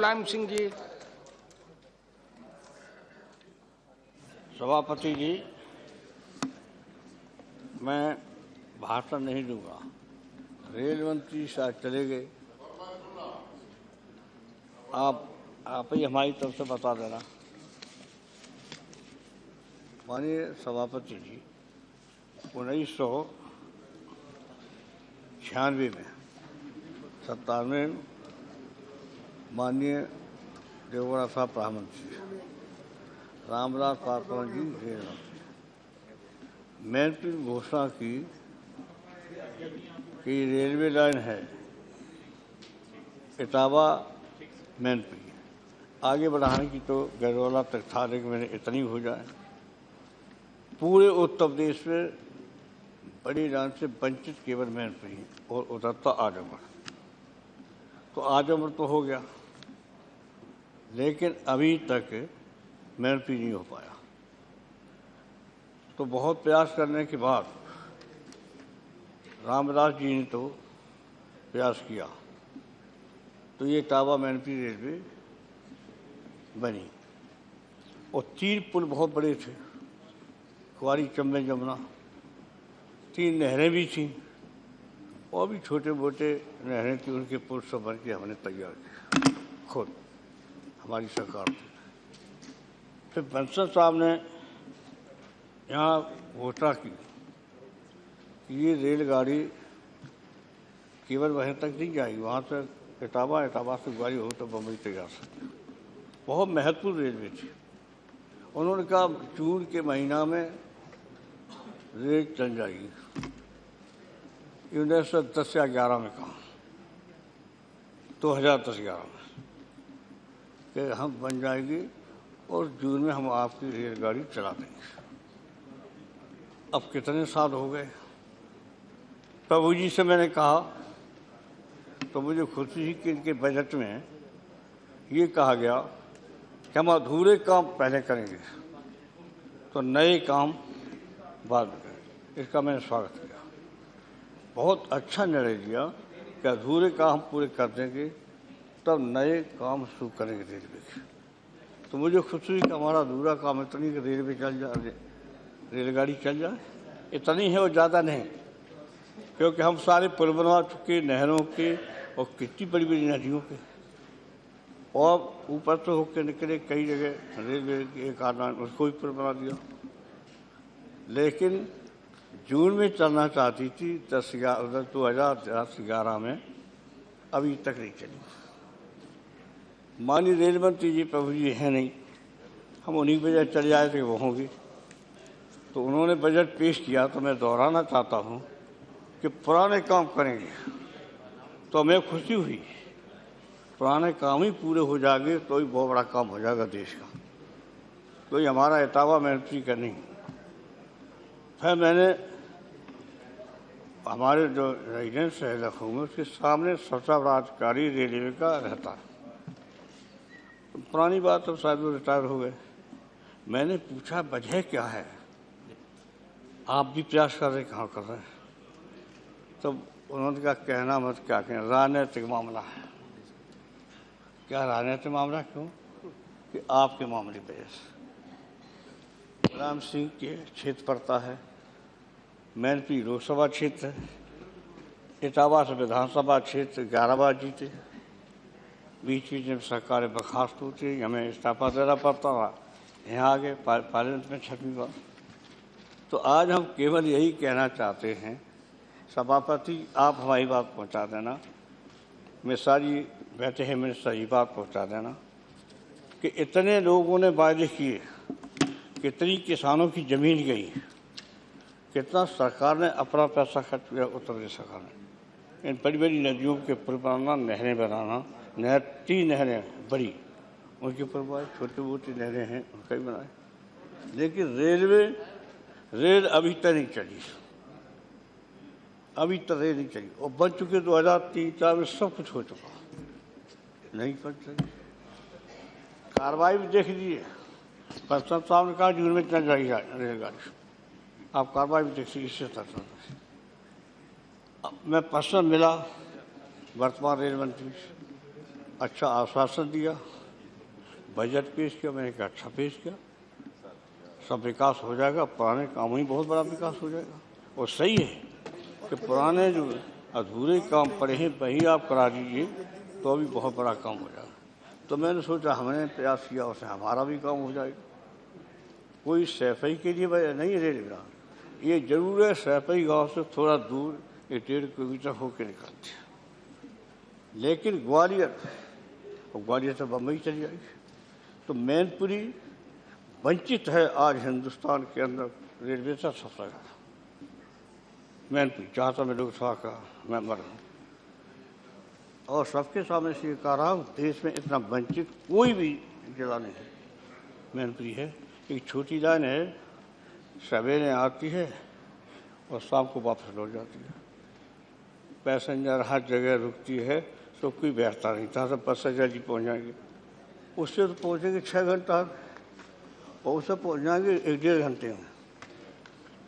मुलायम सिंह जी। सभापति जी, मैं भाषण नहीं दूंगा। रेल मंत्री शायद चले गए, आप ही हमारी तरफ से बता देना। माननीय सभापति जी, 1996 में 97 में माननीय देवगौड़ा साहब प्रधानमंत्री, रामविलास पासवान जी रेल मंत्री, मैंने घोषणा की कि रेलवे लाइन है इटावा मैनपुरी, आगे बढ़ाने की तो गैरवाला तक था, लेकिन मैंने इतनी हो जाए। पूरे उत्तर प्रदेश में बड़ी लाइन से वंचित केवल मैनपुरी और उधर था आजमगढ़। तो आजमगढ़ तो हो गया, लेकिन अभी तक मैनपुरी नहीं हो पाया। तो बहुत प्रयास करने के बाद रामविलास जी ने तो प्रयास किया, तो ये इटावा मैनपुरी रेलवे बनी। और 3 पुल बहुत बड़े थे, कुंवारी, चंबल, जमुना, 3 नहरें भी थीं और भी छोटे मोटे नहरें थी। उनके पुल सब बन के हमने तैयार किए खुद, हमारी सरकार थी। फिर बंसल साहब ने यहाँ घोषणा की कि ये रेलगाड़ी केवल वहीं तक नहीं जाएगी, वहाँ से इटावा से गाड़ी हो तो बम्बई तक जा सकती। बहुत महत्वपूर्ण रेलवे थी। उन्होंने कहा जून के महीना में रेल चल जाएगी। 1910 या 11 में कहा, 2010-11 में कि हम बन जाएगी और जून में हम आपकी रेलगाड़ी चला देंगे। अब कितने साल हो गए। प्रभु जी से मैंने कहा तो मुझे खुशी थी कि इनके बजट में ये कहा गया कि हम अधूरे काम पहले करेंगे तो नए काम बाद में करेंगे। इसका मैंने स्वागत किया। बहुत अच्छा निर्णय लिया कि अधूरे काम हम पूरे कर देंगे, तब नए काम शुरू करेंगे रेलवे के। तो मुझे खुशी हुई कि हमारा अधूरा काम इतनी कि रेलवे चल जाए, रेलगाड़ी चल जाए। इतनी है और ज़्यादा नहीं, क्योंकि हम सारे पुल बनवा चुके, नहरों के और कितनी बड़ी बड़ी नदियों के, और ऊपर से होकर निकले कई जगह रेलवे के एक आधार उसको भी पुल बना दिया। लेकिन जून में चलना चाहती थी 2010-11 में, अभी तक नहीं चली। माननीय रेल मंत्री जी प्रभु जी हैं नहीं, हम उन्हीं की वजह चले आए थे, वो होंगे। तो उन्होंने बजट पेश किया, तो मैं दोहराना चाहता हूँ कि पुराने काम करेंगे। तो हमें खुशी हुई, पुराने काम ही पूरे हो जाएंगे तो ही बहुत बड़ा काम हो जाएगा देश का। तो ये हमारा इटावा मैनपुरी का नहीं। फिर मैंने हमारे जो रेजिडेंस है लखनऊ में, उसके सामने सबसे बड़ा अधिकारी रेलवे का रहता है। तो पुरानी बात, अब शायद वो रिटायर हो गए। मैंने पूछा वजह क्या है, आप भी प्रयास कर रहे, कहाँ कर रहे हैं? तो उन्होंने कहा कहना मत, क्या कहें, राजनीतिक मामला है। क्या राजनीतिक मामला? क्यों? कि आपके मामले की वजह से राम सिंह के क्षेत्र पड़ता है, मैनपुरी लोकसभा क्षेत्र है, इटावा से विधानसभा क्षेत्र 11 बार जीते, बीच बीच में सरकारें बर्खास्त होती, हमें इस्तीफा देना पड़ता था, यहाँ आगे पार्लियामेंट में 6वीं बार। तो आज हम केवल यही कहना चाहते हैं, सभापति आप हमारी बात पहुंचा देना, मिश्रा जी बैठे हैं, मिनिस्टर जी बात पहुंचा देना कि इतने लोगों ने वायदे किए, कितनी किसानों की ज़मीन गई, कितना सरकार ने अपना पैसा खर्च किया, उत्तर प्रदेश सरकार ने इन बड़ी बड़ी नदियों के पुल बनाना, नहरें बनाना, 3 नहरें बड़ी, उनके ऊपर बनाए, छोटी मोटी नहरें हैं उनका भी बनाए। लेकिन रेल अभी तक नहीं चली, अभी तक रेल नहीं चली। और बन चुके 2003-4 में सब कुछ हो चुका, नहीं बन चली। कार्रवाई भी देख लीजिए, बंसल साहब ने कहा जून में चल जाएगी रेलगाड़ी, आप कार्रवाई भी देख लीजिए। मैं पर्सन मिला वर्तमान रेल मंत्री, अच्छा आश्वासन दिया, बजट पेश किया, मैंने कहा अच्छा पेश किया, सब विकास हो जाएगा, पुराने कामों ही बहुत बड़ा विकास हो जाएगा। और सही है कि पुराने जो अधूरे काम पड़े हैं वही आप करा दीजिए तो अभी बहुत बड़ा काम हो जाएगा। तो मैंने सोचा हमने प्रयास किया, उससे हमारा भी काम हो जाएगा। कोई सैफई के लिए वजह नहीं है रेलवे लाइन, ये जरूर है सैफई गांव से थोड़ा दूर 1.5 किलोमीटर होकर निकलते हैं, लेकिन ग्वालियर से बम्बई चली जाएगी। तो मैनपुरी वंचित है आज हिंदुस्तान के अंदर रेलवे से सबसे ज़्यादा। मैनपुरी जहाँ तो मैं लोकसभा का मेंबर हूँ और सबके सामने से ये कह रहा हूँ, देश में इतना वंचित कोई भी जिला नहीं है। मैनपुरी है, एक छोटी लाइन है, सवेरे आती है और शाम को वापस लौट जाती है। पैसेंजर हर जगह रुकती है तो कोई बैठता नहीं था, सब बस से जल्दी पहुँच जाएंगे। उससे तो पहुँचेंगे 6 घंटा और उससे पहुँच जाएंगे 1-1.5 घंटे में।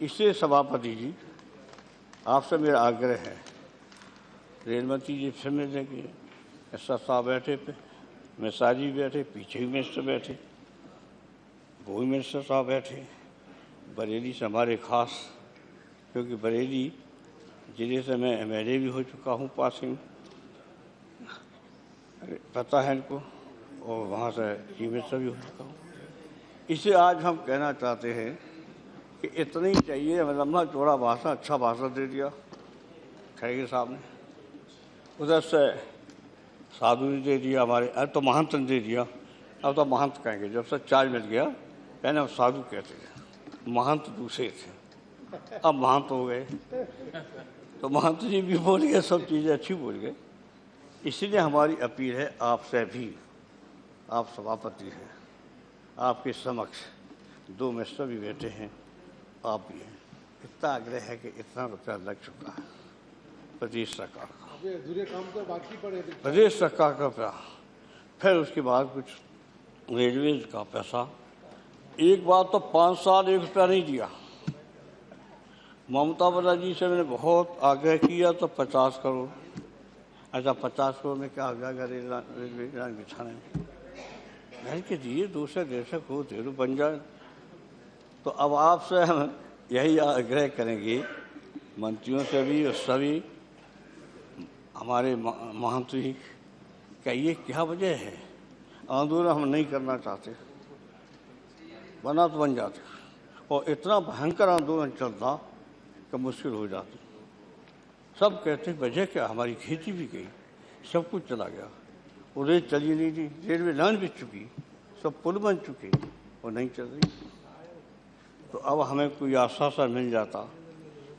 इससे सभापति जी आपसे मेरा आग्रह है, रेल मंत्री जी फिर मिलने के एस साहब बैठे पे, मिश्रा जी बैठे, पीछे भी मिनिस्टर बैठे, वो भी मिनिस्टर साहब बैठे, बरेली से हमारे खास, क्योंकि बरेली जिले से मैं MLA भी हो चुका हूँ पासिंग, पता है इनको, और वहाँ से चीफ मिनिस्टर भी हो चुका हूँ। इसे आज हम कहना चाहते हैं कि इतना ही चाहिए, लम्बा चौड़ा भाषण, अच्छा भाषण दे दिया खड़गे साहब ने, उधर से साधु ने दे दिया, हमारे अब तो महंत ने दे दिया, अब तो महंत कहेंगे, जब से चार्ज मिल गया पहले हम साधु कहते थे, महंत दूसरे थे, अब महंत हो गए। तो महंत जी भी बोल गए, सब चीज़ें अच्छी बोल गए। इसलिए हमारी अपील है आपसे भी, आप सभापति हैं, आपके समक्ष 2 मिनिस्टर भी बैठे हैं, आप भी हैं, इतना आग्रह है कि इतना रुपया लग चुका है प्रदेश सरकार का, अधूरे काम तो बाकी पड़े, प्रदेश सरकार का पैसा, फिर उसके बाद कुछ रेलवेज का पैसा। एक बार तो 5 साल 1 रुपया नहीं दिया। ममता बनर्जी से मैंने बहुत आग्रह किया तो 50 करोड़, अच्छा 50 करोड़ में क्या हो जाएगा रेलवे लाइन बिछाने में, मैंने के दिए 200-150 करोड़ दे दो बन जाए। तो अब आपसे हम यही आग्रह करेंगे मंत्रियों से भी और सभी हमारे महंत्री, कहिए क्या वजह है, आंदोलन हम नहीं करना चाहते, बना तो बन जाते, और इतना भयंकर आंदोलन चलता कि मुश्किल हो जाती। सब कहते वजह क्या, हमारी खेती भी गई, सब कुछ चला गया, और रेल चली नहीं थी, रेलवे लाइन भी चुकी, सब पुल बन चुके और नहीं चल रही। तो अब हमें कोई आश्वासन मिल जाता,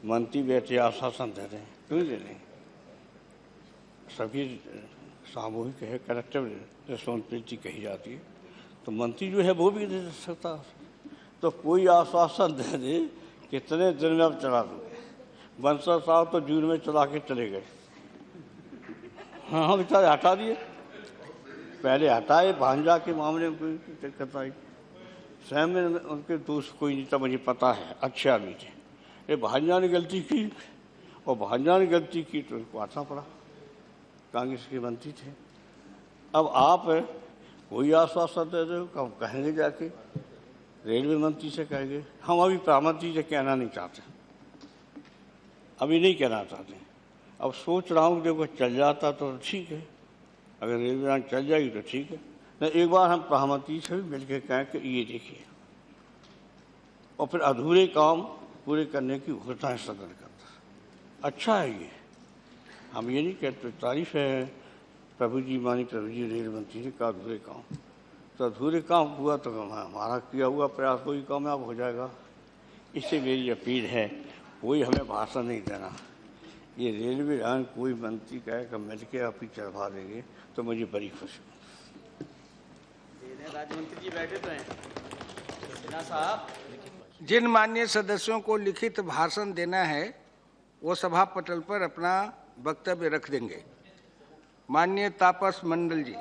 मंत्री बैठे आश्वासन दे रहे हैं, क्यों दे रहे हैं, सभी सामूहिक है, कलेक्टिव रिस्पॉन्सिबिलिटी कही जाती है, तो मंत्री जो है वो भी दे सकता। तो कोई आश्वासन दे दे कितने दिन में अब चला दोगे। बंसल साहब तो जून में चला के चले गए, हाँ बेचारे हटा दिए, पहले हटाए, भांजा के मामले में कोई दिक्कत आई, स्वयं में उनके दोस्त कोई नहीं था, मुझे पता है, अच्छे आदमी थे। ये भांजा ने गलती की और भांजा ने गलती की तो उनको आना पड़ा, कांग्रेस के मंत्री थे। अब आप कोई आश्वासन दे दो, कब कहेंगे जाके रेलवे मंत्री से कहेंगे, हम अभी प्रधानमंत्री से कहना नहीं चाहते, अभी नहीं कहना चाहते। अब सोच रहा हूँ देखो चल जाता तो ठीक है, अगर रेलवे लाइन चल जाएगी तो ठीक है, नहीं एक बार हम प्रधानमंत्री से भी मिलकर कहें कि ये देखिए, और फिर अधूरे काम पूरे करने की घोषणा है सदन के अंदर। अच्छा है ये, हम ये नहीं कहते, तारीफ है प्रभु जी, मानी प्रभु जी रेल मंत्री ने कहा अधूरे काम, तो अधूरे काम हुआ तो हमारा किया हुआ प्रयास कोई कामयाब हो जाएगा। इससे मेरी अपील है, कोई हमें भाषण नहीं देना, ये रेलवे लाइन कोई मंत्री कहे कि मिल के आप ही चढ़वा देंगे तो मुझे बड़ी खुशी। राज्य मंत्री जी बैठे तो हैं साहब, जिन माननीय सदस्यों को लिखित भाषण देना है वो सभा पटल पर अपना वक्तव्य रख देंगे। माननीय तापस मंडल जी।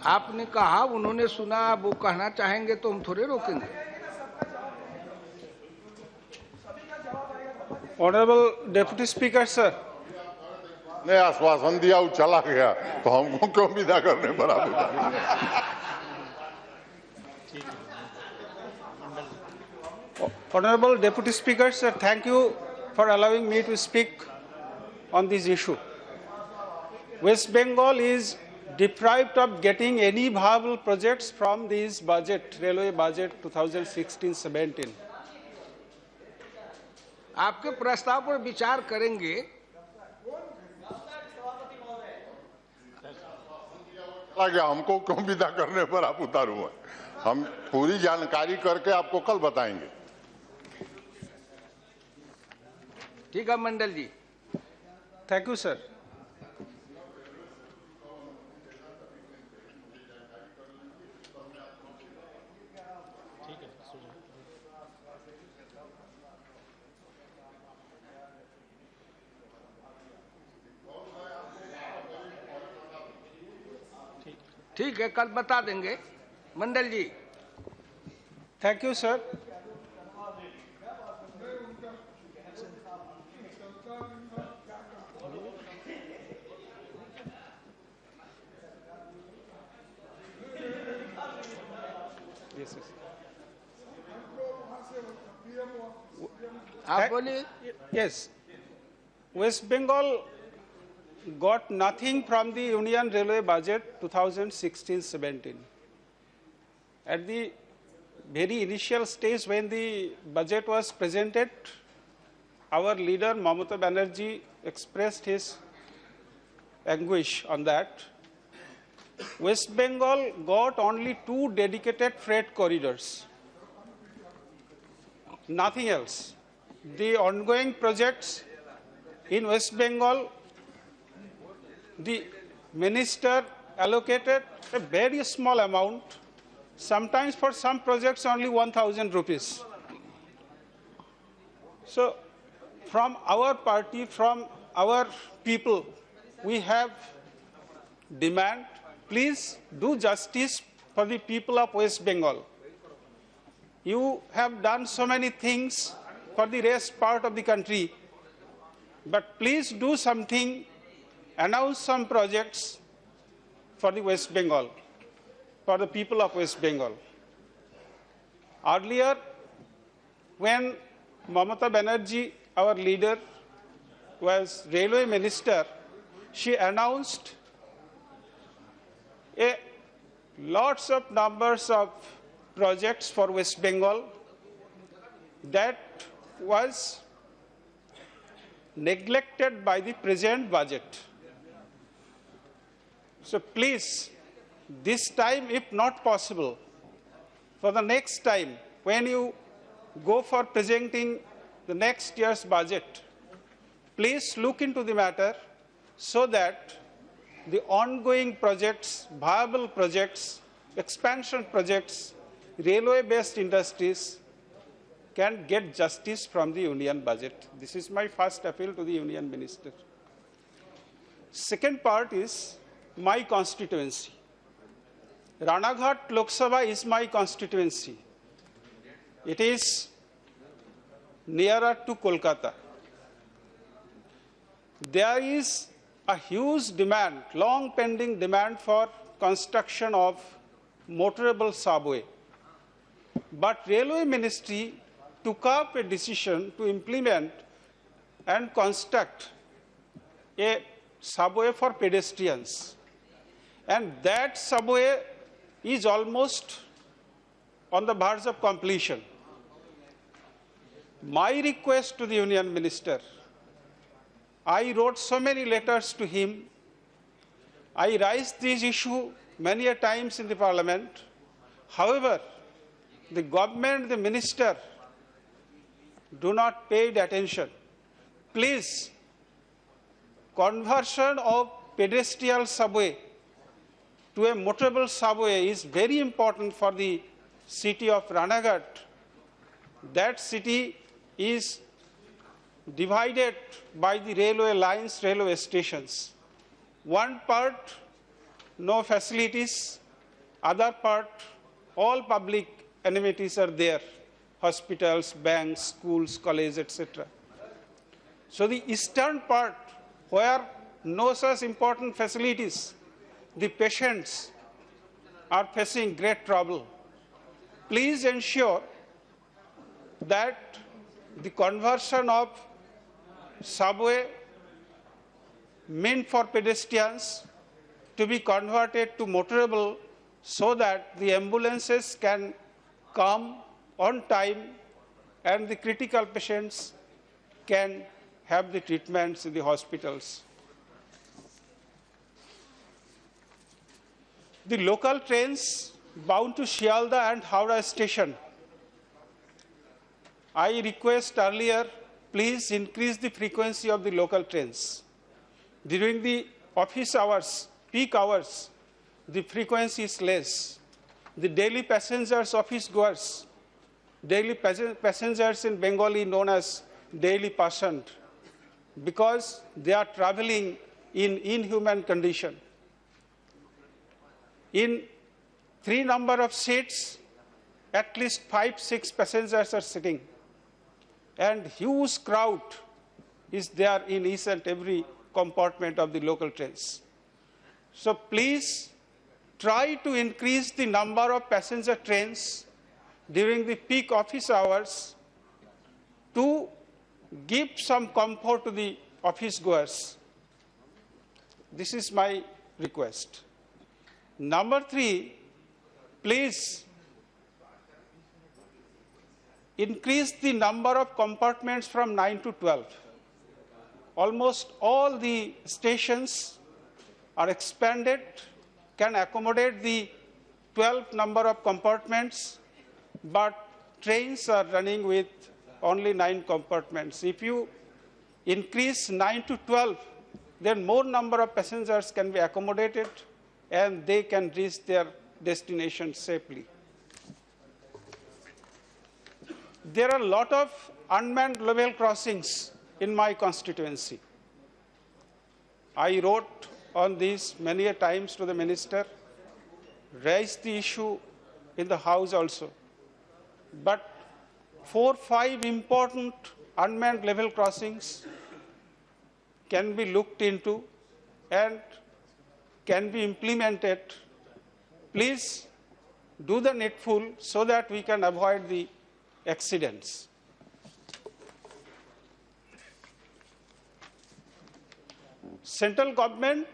आपने कहा, उन्होंने सुना, वो कहना चाहेंगे तो हम थोड़े रोकेंगे। Honorable Deputy Speaker, sir. ने आश्वासन दिया वो चला गया तो हमको क्यों विदा करने पर आप Honorable Deputy Speaker, sir, thank you for allowing me to speak on this issue. West Bengal is deprived of getting any viable projects from this budget, railway budget 2016-17. आपके प्रस्ताव पर विचार करेंगे। चला गया हमको क्यों विदा करने पर आप उतारू हैं हम पूरी जानकारी करके आपको कल बताएंगे। ठीक है मंडल जी। Thank you, sir. ठीक है, कल बता देंगे मंडल जी। Thank you, sir. Yes, yes. आप बोलिए। Yes. West Bengal got nothing from the Union Railway budget 2016-17. At the very initial stage when the budget was presented, our leader Mamata Banerjee expressed his anguish on that. West Bengal got only 2 dedicated freight corridors, nothing else. The ongoing projects in West Bengal, the minister allocated a very small amount, sometimes for some projects only 1,000 rupees. So from our party, from our people, we have demand, please do justice for the people of West Bengal. You have done so many things for the rest part of the country, but please do something, announce some projects for the West Bengal, for the people of West Bengal. Earlier, when Mamata Banerjee, our leader, was railway minister, she announced lots of numbers of projects for West Bengal that was neglected by the present budget. So please, this time, if not possible, for the next time, when you go for presenting the next year's budget, please look into the matter so that the ongoing projects, viable projects, expansion projects, railway-based industries can get justice from the union budget. This is my first appeal to the union minister. Second part is my constituency. Ranaghat Lok Sabha is my constituency. It is nearer to Kolkata. There is a huge demand, long pending demand for construction of motorable subway. But Railway Ministry took up a decision to implement and construct a subway for pedestrians. And that subway is almost on the verge of completion. My request to the Union Minister, I wrote so many letters to him. I raised this issue many a times in the Parliament. However, the government, the minister, do not pay attention. Please, conversion of pedestrian subway to a motorable subway is very important for the city of Ranaghat. That city is divided by the railway lines, railway stations. One part, no facilities. Other part, all public amenities are there. Hospitals, banks, schools, colleges, etc. So the eastern part, where no such important facilities, the patients are facing great trouble. Please ensure that the conversion of subway meant for pedestrians to be converted to motorable so that the ambulances can come on time and the critical patients can have the treatments in the hospitals. The local trains bound to Shialda and Howrah station, I request earlier, please increase the frequency of the local trains. During the office hours, peak hours, the frequency is less. The daily passengers, office goers, daily passengers in Bengali known as daily patient, because they are traveling in inhuman condition. In 3 number of seats, at least 5-6 passengers are sitting, and huge crowd is there in each and every compartment of the local trains. So please try to increase the number of passenger trains during the peak office hours to give some comfort to the office goers. This is my request. Number 3, please increase the number of compartments from 9 to 12. Almost all the stations are expanded, can accommodate the 12 number of compartments, but trains are running with only 9 compartments. If you increase 9 to 12, then more number of passengers can be accommodated and they can reach their destination safely. There are a lot of unmanned level crossings in my constituency. I wrote on this many a times to the minister, raised the issue in the House also. But 4-5 important unmanned level crossings can be looked into and can be implemented. Please do the needful so that we can avoid the accidents. Central government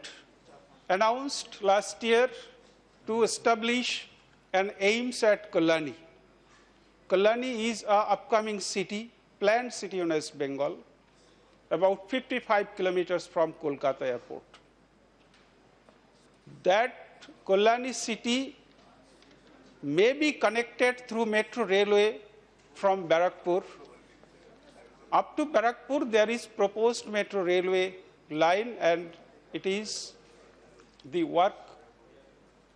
announced last year to establish an AIIMS at Kalyani. Kalyani is an upcoming city, planned city in West Bengal, about 55 kilometers from Kolkata airport. That Kalyani city may be connected through metro railway from Barakpur. Up to Barakpur, there is proposed metro railway line, and it is the work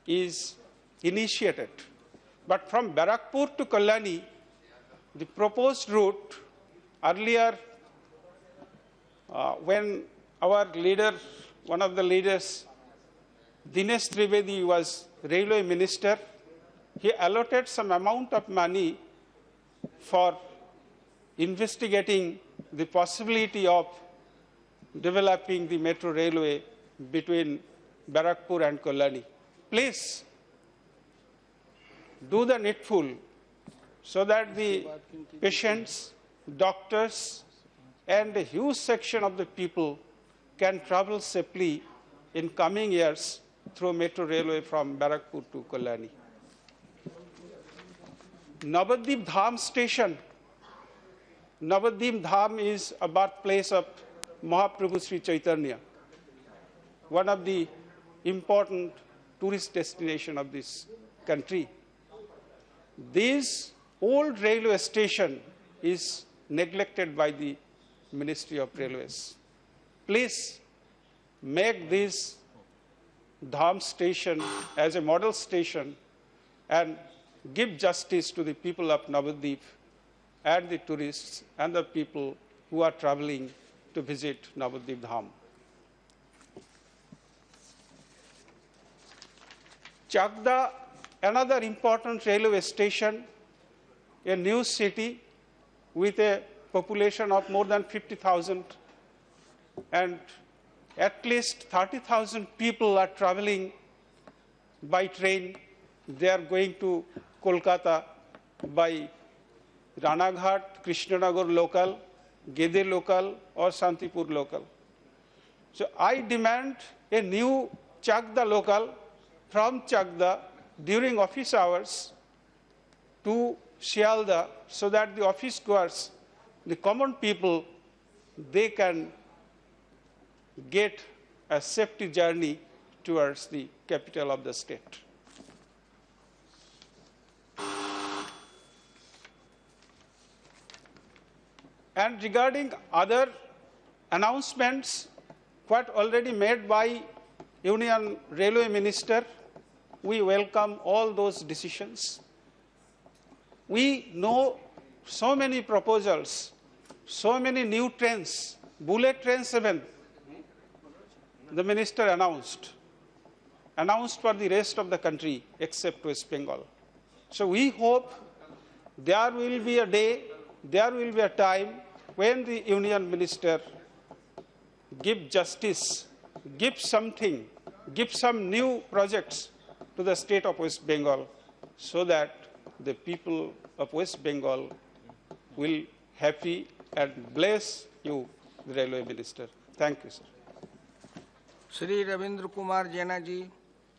is initiated. But from Barakpur to Kalyani, the proposed route earlier, when our leader, one of the leaders, Dinesh Trivedi, was railway minister, he allotted some amount of money for investigating the possibility of developing the metro railway between Barakpur and Kalyani. Please do the needful so that the patients, doctors, and a huge section of the people can travel safely in coming years through metro railway from Barakpur to Kalyani. Navadvip Dham station. Navadvip Dham is a birthplace of Mahaprabhu Sri Chaitanya, one of the important tourist destinations of this country. This old railway station is neglected by the Ministry of Railways. Please make this Dham station as a model station and give justice to the people of Navadvip and the tourists and the people who are traveling to visit Navadvip Dham. Chakda, another important railway station, a new city with a population of more than 50,000 and at least 30,000 people are traveling by train. They are going to Kolkata by Ranaghat, Krishnanagar local, Gede local, or Santipur local. So I demand a new Chakda local from Chakda during office hours to Shialda, so that the office goers, the common people, they can get a safety journey towards the capital of the state. And regarding other announcements, what already made by Union Railway Minister, we welcome all those decisions. We know so many proposals, so many new trains, bullet trains even, the minister announced for the rest of the country except West Bengal. So we hope there will be a day, there will be a time when the union minister give justice, give something, give some new projects to the state of West Bengal, so that the people of West Bengal will happy and bless you, the railway minister. Thank you, sir. Shri Ravindra Kumar जैना जी।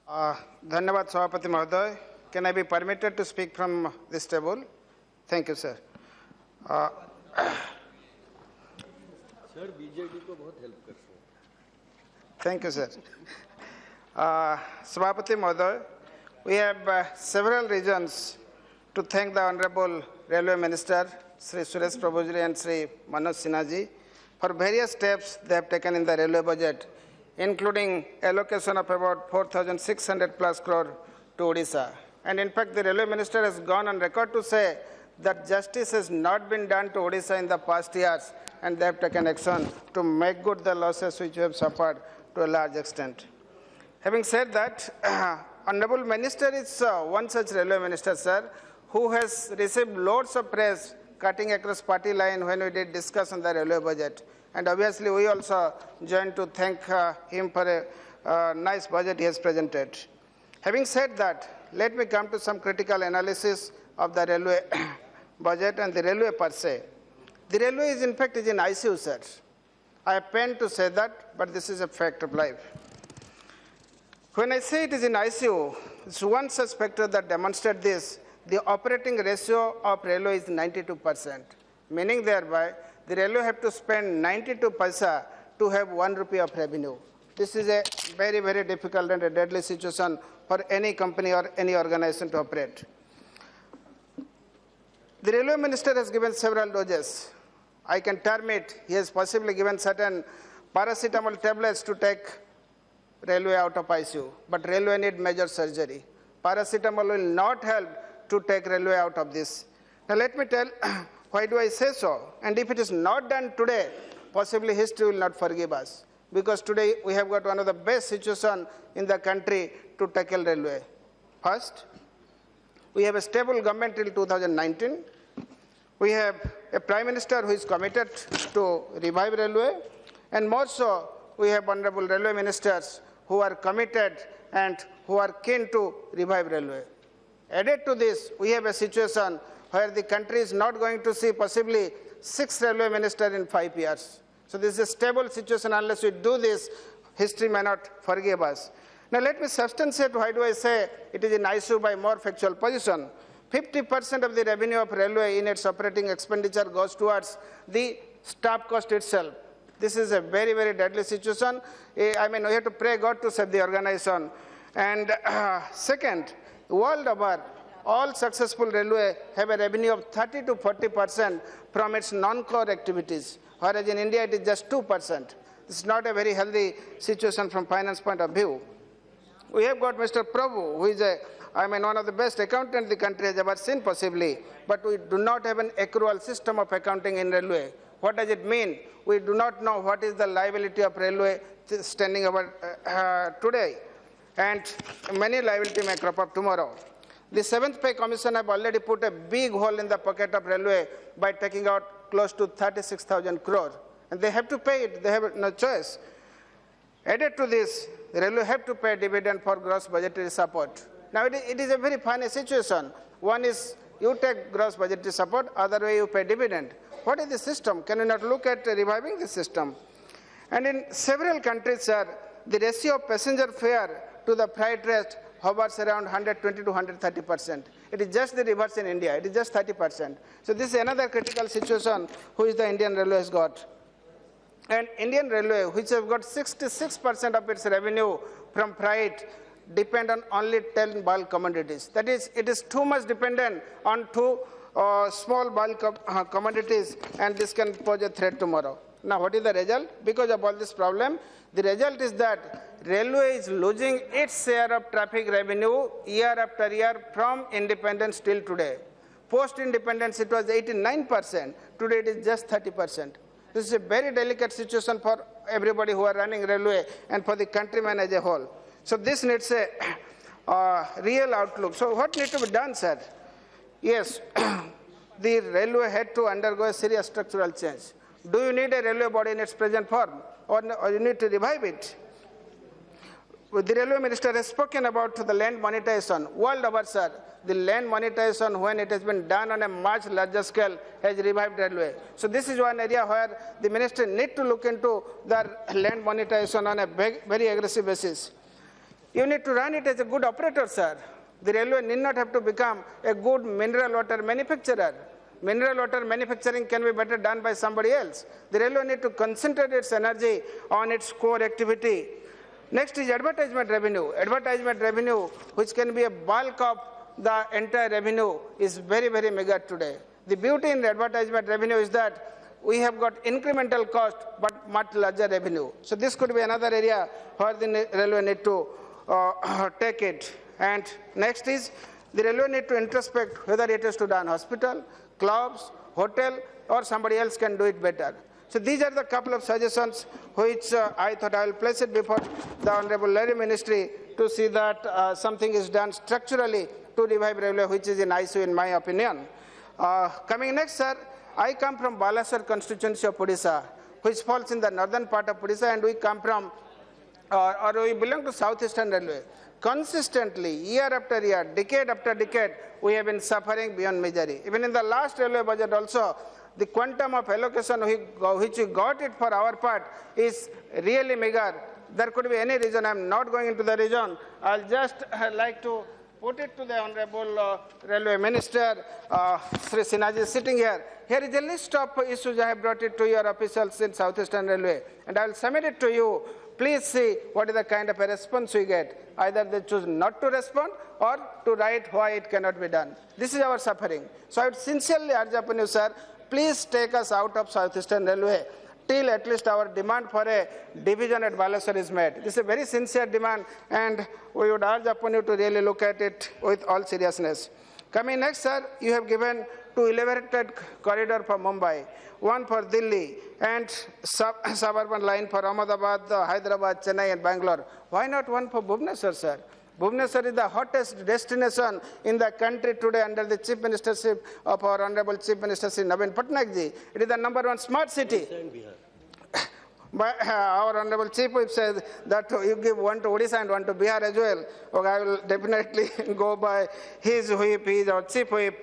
धन्यवाद सभापति महोदय। Can I be permitted to speak from this table? Thank you, sir. Sir BJD को बहुत help करते हैं। Thank you, sir. Sabhapati Mahoday, we have several reasons to thank the Honorable Railway Minister, Sri Suresh Prabhuji and Sri Manoj Sinha ji, for various steps they have taken in the railway budget, including allocation of about 4,600 plus crore to Odisha. And in fact, the Railway Minister has gone on record to say that justice has not been done to Odisha in the past years, and they have taken action to make good the losses which we have suffered to a large extent. Having said that, Honorable Minister is one such railway minister, sir, who has received loads of praise cutting across party line when we did discuss on the railway budget. And obviously, we also joined to thank him for a nice budget he has presented. Having said that, let me come to some critical analysis of the railway budget and the railway per se. The railway is in fact in ICU, sir. I have pain to say that, but this is a fact of life. When I say it is in ICU, it's one such factor that demonstrates this. The operating ratio of railway is 92%, meaning thereby the railway have to spend 92 paisa to have 1 rupee of revenue. This is a very, very difficult and a deadly situation for any company or any organization to operate. The railway minister has given several doses. I can term it, he has possibly given certain paracetamol tablets to take railway out of ICU, but railway need major surgery. Paracetamol will not help to take railway out of this. Now let me tell, why do I say so? And if it is not done today, possibly history will not forgive us. Because today we have got one of the best situations in the country to tackle railway. First, we have a stable government till 2019. We have a Prime Minister who is committed to revive railway. And more so, we have honorable railway ministers who are committed and who are keen to revive railway. Added to this, we have a situation where the country is not going to see possibly 6 railway ministers in 5 years. So this is a stable situation. Unless we do this, history may not forgive us. Now let me substantiate why do I say it is in ICU by more factual position. 50% of the revenue of railway in its operating expenditure goes towards the staff cost itself. This is a very, very deadly situation. I mean, we have to pray God to save the organization. And second, world over, all successful railway have a revenue of 30 to 40% from its non-core activities, whereas in India it is just 2%. This is not a very healthy situation from finance point of view. We have got Mr. Prabhu, who is one of the best accountants the country has ever seen possibly, but we do not have an accrual system of accounting in railway. What does it mean? We do not know what is the liability of railway standing over today, and many liability may crop up tomorrow. The 7th Pay Commission have already put a big hole in the pocket of railway by taking out close to 36,000 crore. and they have to pay it. They have no choice. Added to this, the railway have to pay dividend for gross budgetary support. Now, it is a very funny situation. One is you take gross budgetary support, other way you pay dividend. What is the system? Can you not look at reviving the system? And in several countries, sir, the ratio of passenger fare to the freight rate hovers around 120 to 130%. It is just the reverse in India. It is just 30%. So this is another critical situation which the Indian Railway has got. And Indian Railway, which has got 66% of its revenue from freight, depend on only 10 bulk commodities. That is, it is too much dependent on two small bulk commodities, and this can pose a threat tomorrow. Now, what is the result? Because of all this problem, the result is that railway is losing its share of traffic revenue year after year from independence till today. Post-independence, it was 89%. Today, it is just 30%. This is a very delicate situation for everybody who are running railway and for the countrymen as a whole. So this needs a real outlook. So what needs to be done, sir? Yes, the railway had to undergo a serious structural change. Do you need a railway body in its present form, or you need to revive it? The railway minister has spoken about the land monetization. World over, sir, the land monetization, when it has been done on a much larger scale, has revived railway. So this is one area where the minister need to look into the land monetization on a very aggressive basis. You need to run it as a good operator, sir. The railway need not have to become a good mineral water manufacturer. Mineral water manufacturing can be better done by somebody else. The railway need to concentrate its energy on its core activity. Next is advertisement revenue. Advertisement revenue, which can be a bulk of the entire revenue, is very, very meager today. The beauty in the advertisement revenue is that we have got incremental cost but much larger revenue. So this could be another area where the railway need to take it. And next is the railway need to introspect whether it is to run hospital, clubs, hotel, or somebody else can do it better. So these are the couple of suggestions which I thought I will place it before the Honorable Railway Ministry to see that something is done structurally to revive railway, which is in ICU in my opinion. Coming next, sir, I come from Balasar constituency of Odisha, which falls in the northern part of Odisha, and we come from, or we belong to Southeastern Railway. Consistently, year after year, decade after decade, we have been suffering beyond misery. Even in the last railway budget also, the quantum of allocation which we got it for our part is really meager. There could be any reason. I am not going into the reason. I'll just like to put it to the Honorable Railway Minister, Sri Sinhaji is sitting here. Here is a list of issues I have brought it to your officials in Southeastern Railway, and I will submit it to you. Please see what is the kind of a response we get. Either they choose not to respond or to write why it cannot be done. This is our suffering. So I would sincerely urge upon you, sir, please take us out of Southeastern Railway till at least our demand for a division at Balasar is met. This is a very sincere demand, and we would urge upon you to really look at it with all seriousness. Coming next, sir, you have given two elevated corridor for Mumbai, one for Delhi, and suburban line for Ahmedabad, Hyderabad, Chennai, and Bangalore. Why not one for Bhubaneswar, sir? Bhubaneswar is the hottest destination in the country today under the Chief Ministership of our Honorable Chief Minister Sri Naveen Patnaik ji. It is the #1 smart city. But our Honorable Chief Whip says that you give one to Odisha and one to Bihar as well. Okay, I will definitely go by his whip, his or Chief Whip.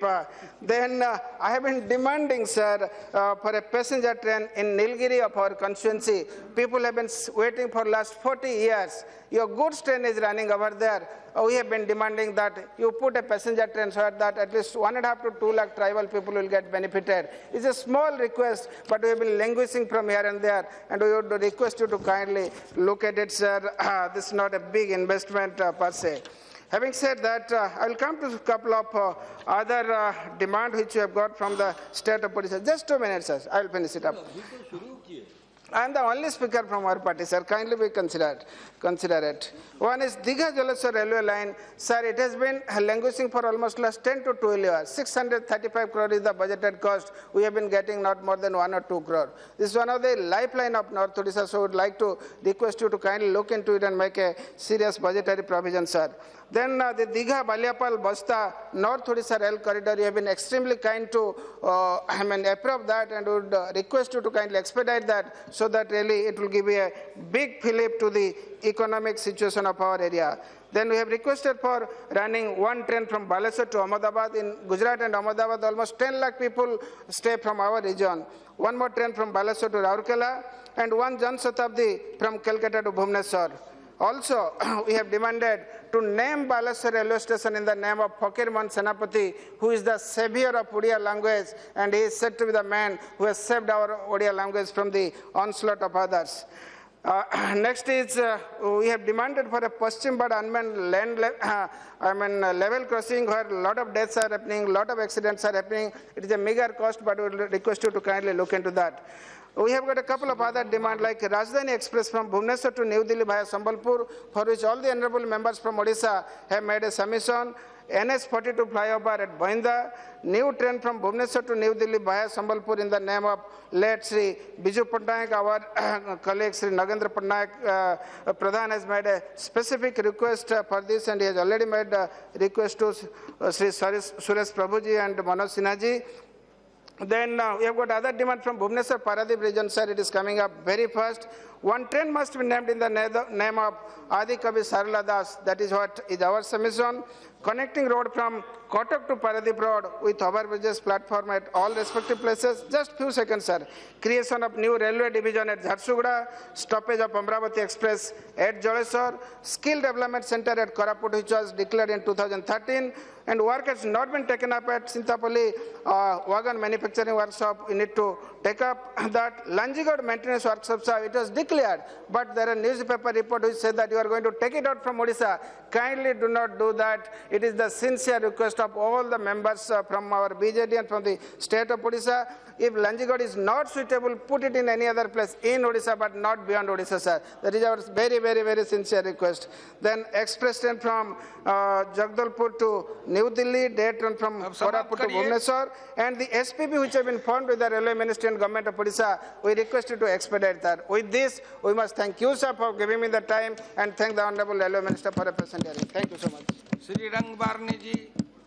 Then I have been demanding, sir, for a passenger train in Nilgiri of our constituency. People have been waiting for last 40 years. Your goods train is running over there. We have been demanding that you put a passenger train so that at least 1.5 to 2 lakh tribal people will get benefited. It's a small request, but we have been languishing from here and there, and we would request you to kindly look at it, sir. This is not a big investment per se. Having said that, I will come to a couple of other demands which you have got from the state of Odisha. Just 2 minutes, sir. I will finish it up. I am the only speaker from our party, sir. Kindly be consider it. One is Digha Jaleshwar railway line. Sir, it has been languishing for almost last 10 to 12 years. 635 crore is the budgeted cost. We have been getting not more than 1 or 2 crore. This is one of the lifeline of North Odisha, so I would like to request you to kindly look into it and make a serious budgetary provision, sir. Then the Digha, Baliapal, Basta, North Odisha Rail Corridor, you have been extremely kind to approve that, and would request you to kindly expedite that so that really it will give a big fillip to the economic situation of our area. Then we have requested for running one train from Balesar to Ahmedabad. In Gujarat and Ahmedabad, almost 10 lakh people stay from our region. One more train from Balesar to Rourkela, and one Jan Shatabdi from Calcutta to Bhubaneswar. Also, we have demanded to name Balesar railway station in the name of Fakirmohan Senapati, who is the savior of Odia language, and he is said to be the man who has saved our Odia language from the onslaught of others. Next is, we have demanded for a Paschim Badh unmanned land level crossing where a lot of deaths are happening, a lot of accidents are happening. It is a meager cost, but we will request you to kindly look into that. We have got a couple of other demands like Rajdhani Express from Bhubaneswar to New Delhi via Sambalpur, for which all the honorable members from Odisha have made a submission. NS42 flyover at Boinda, new train from Bhubaneswar to New Delhi via Sambalpur in the name of late Sri Biju Patnaik. Our colleague Sri Nagendra Patnaik Pradhan has made a specific request for this, and he has already made a request to Sri Suresh Prabhuji and Manoj Sinha ji. Then we have got other demand from Bhubaneswar Paradip region, sir. It is coming up very fast. One train must be named in the name of Adi Kavi Sarala Das. That is what is our submission. Connecting road from Kotak to Paradip Road with overbridges platform at all respective places. Just few seconds, sir. Creation of new railway division at Jharsuguda, stoppage of Amravati Express at Jaleshwar, skill development center at Koraput, which was declared in 2013, and work has not been taken up at Sintapalli wagon manufacturing workshop. We need to take up that. Lanjigod maintenance workshops, it was declared, but there are newspaper report which said that you are going to take it out from Odisha. Kindly do not do that. It is the sincere request of all the members from our BJD and from the state of Odisha. If Lanjigod is not suitable, put it in any other place in Odisha, but not beyond Odisha, sir. That is our very, very, very sincere request. Then express train from Jagdalpur to New Delhi, day train from Koraput to Bhubaneswar, and the SPP which have been formed with the Railway Ministry and Government of Odisha, we request you to expedite that. With this, we must thank you, sir, for giving me the time, and thank the Honorable Railway Minister for a present hearing. Thank you so much. Sri Rang Barni ji.